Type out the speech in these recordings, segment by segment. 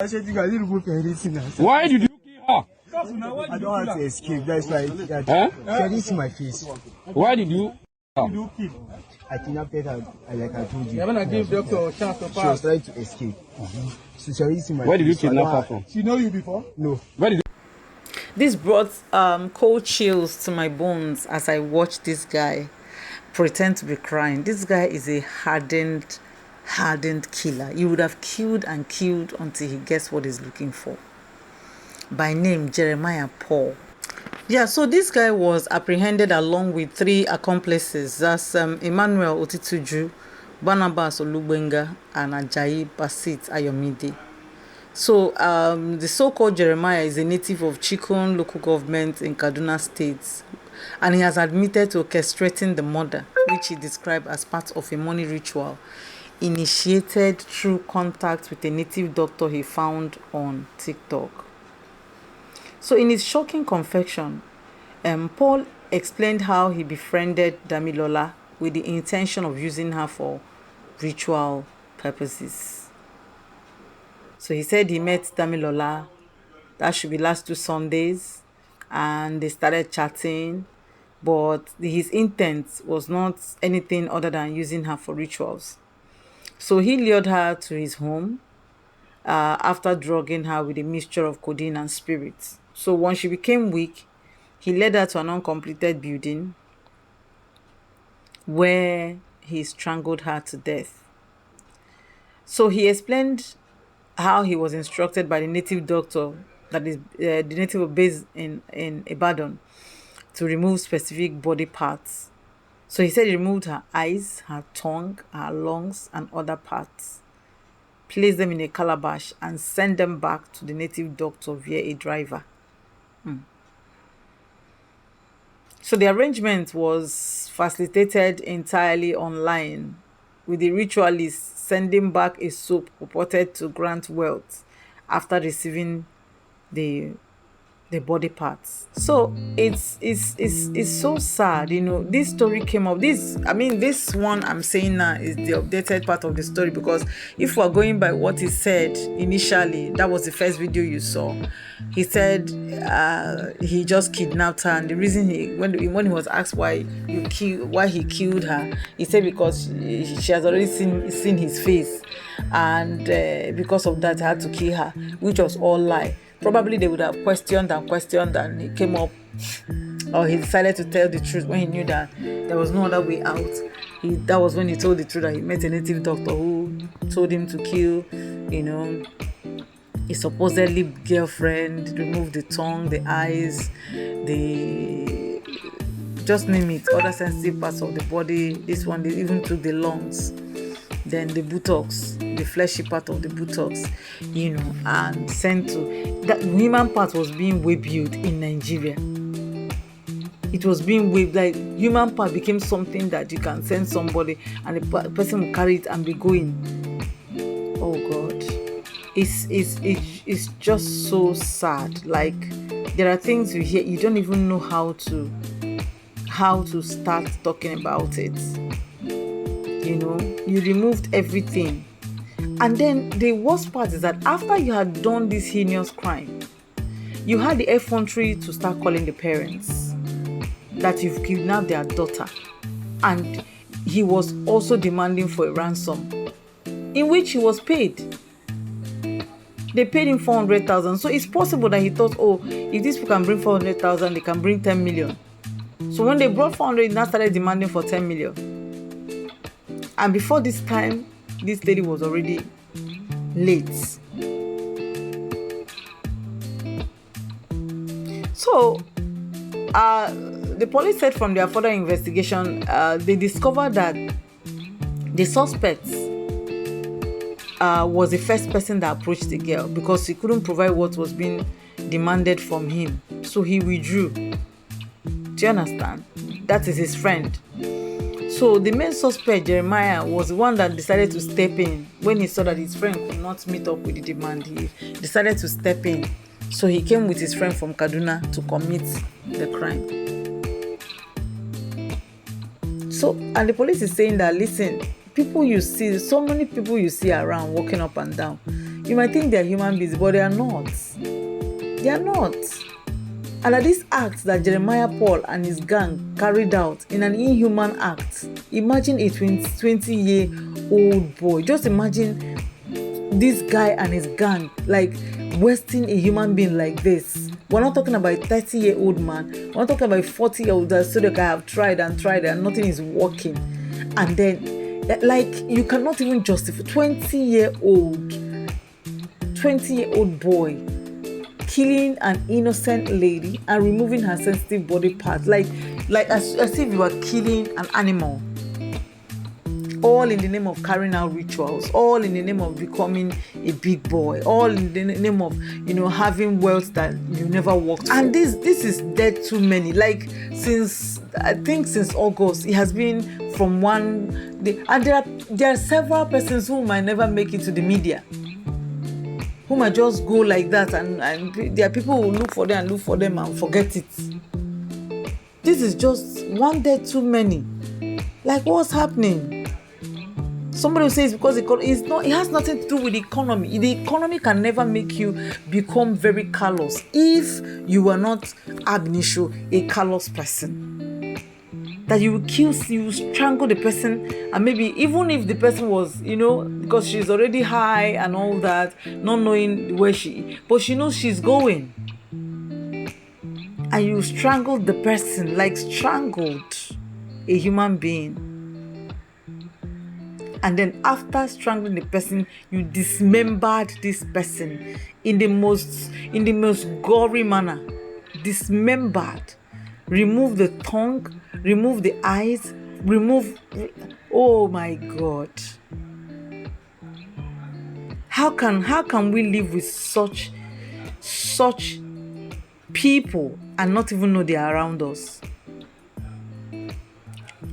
Why did you kill her? I don't want to escape. That's why. This is my face. Why did you? I kidnapped her, like I told you. You're gonna give doctor a chance to pass. She was trying to escape. So this is my Where did you face. kidnap her from? She know you before? No. Where did you? This brought cold chills to my bones as I watched this guy pretend to be crying. This guy is a hardened killer. He would have killed and killed until he gets what he's looking for. By name Jeremiah Paul. Yeah, so this guy was apprehended along with 3 accomplices. That's Emmanuel Otituju, Barnabas Olubenga, and Ajayi Basit Ayomide. So the so-called Jeremiah is a native of Chikun local government in Kaduna State, and he has admitted to orchestrating the murder, which he described as part of a money ritual initiated through contact with a native doctor he found on TikTok. So in his shocking confession, Paul explained how he befriended Damilola with the intention of using her for ritual purposes. So he said he met Damilola, that should be last 2 Sundays, and they started chatting, but his intent was not anything other than using her for rituals. So he lured her to his home after drugging her with a mixture of codeine and spirits. So when she became weak, he led her to an uncompleted building where he strangled her to death. So he explained how he was instructed by the native doctor, that is the native base in Ibadan, to remove specific body parts. So he said he removed her eyes, her tongue, her lungs, and other parts, placed them in a calabash, and sent them back to the native doctor via a driver. So the arrangement was facilitated entirely online, with the ritualist sending back a soap purported to grant wealth after receiving the body parts. So it's so sad, you know. This story came up. This one I'm saying now is the updated part of the story, because if we're going by what he said initially, that was the first video you saw. He said he just kidnapped her, and the reason when he was asked why he killed her, he said because she has already seen his face, and because of that he had to kill her, which was all lie. Probably they would have questioned and he came up, or he decided to tell the truth when he knew that there was no other way out. That was when he told the truth, that he met a native doctor who told him to kill, his supposedly girlfriend, remove the tongue, the eyes, just name it, other sensitive parts of the body. This one, they even took the lungs, then the buttocks, the fleshy part of the buttocks, and sent to... That human part was being waybuilt in Nigeria. It was being waved, like human part became something that you can send somebody and the person will carry it and be going. Oh God. It's just so sad. Like, there are things you hear, you don't even know how to start talking about it. You removed everything. And then the worst part is that after you had done this heinous crime, you had the effrontery to start calling the parents that you've kidnapped their daughter, and he was also demanding for a ransom, in which he was paid. They paid him 400,000. So it's possible that he thought, if these people can bring 400,000, they can bring 10 million. So when they brought 400, he now started demanding for 10 million. And before this time, this lady was already late. So the police said from their further investigation, they discovered that the suspect was the first person that approached the girl, because he couldn't provide what was being demanded from him. So he withdrew. Do you understand? That is his friend. So the main suspect, Jeremiah, was the one that decided to step in when he saw that his friend could not meet up with the demand. He decided to step in. So he came with his friend from Kaduna to commit the crime. So, and the police is saying that, listen, people you see, so many people you see around walking up and down, You might think they're human beings, but they are not. They are not. And that this act that Jeremiah Paul and his gang carried out in an inhuman act. Imagine a 20-year-old boy. Just imagine this guy and his gang like wasting a human being like this. We're not talking about a 30-year-old man. We're not talking about a 40-year-old that said, okay, I have tried and nothing is working. And then, like, you cannot even justify 20-year-old boy killing an innocent lady and removing her sensitive body parts, like as if you are killing an animal, all in the name of carrying out rituals, all in the name of becoming a big boy, all in the name of, you know, having wealth that you never worked for. And this is dead too many. Like, since August, it has been from and there are several persons who might never make it to the media, who might just go like that, and there are people who look for them and forget it. This is just one dead too many. Like, what's happening? Somebody will say it's because it has nothing to do with the economy. The economy can never make you become very callous if you are not ab initio a callous person. That you will strangle the person, and maybe even if the person was, you know, because she's already high and all that, not knowing where but she knows she's going, and you strangled the person, like strangled a human being, and then after strangling the person, you dismembered this person in the most gory manner. Dismembered. Remove the tongue, remove the eyes, oh my God. How can we live with such people and not even know they are around us?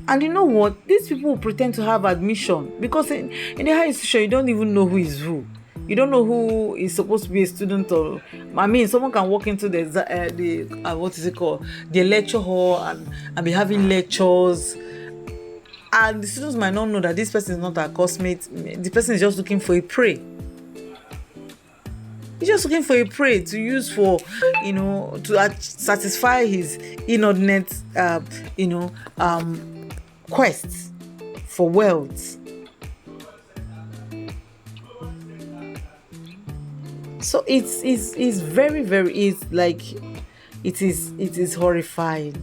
And you know what? These people will pretend to have admission, because in the higher institution, you don't even know who is who. You don't know who is supposed to be a student, or someone can walk into the lecture hall and be having lectures, and the students might not know that this person is not a classmate. The person is just looking for a prey. He's just looking for a prey to use for, you know, to satisfy his inordinate, quest for wealth. So it's very, very, it is horrifying.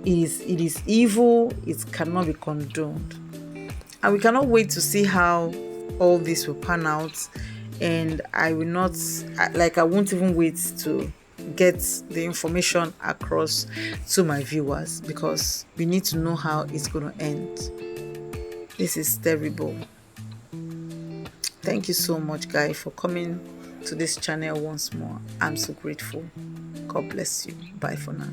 It is evil. It cannot be condoned, and we cannot wait to see how all this will pan out. And I won't even wait to get the information across to my viewers, because we need to know how it's going to end. This is terrible. Thank you so much, guys, for coming to this channel once more. I'm so grateful. God bless you. Bye for now.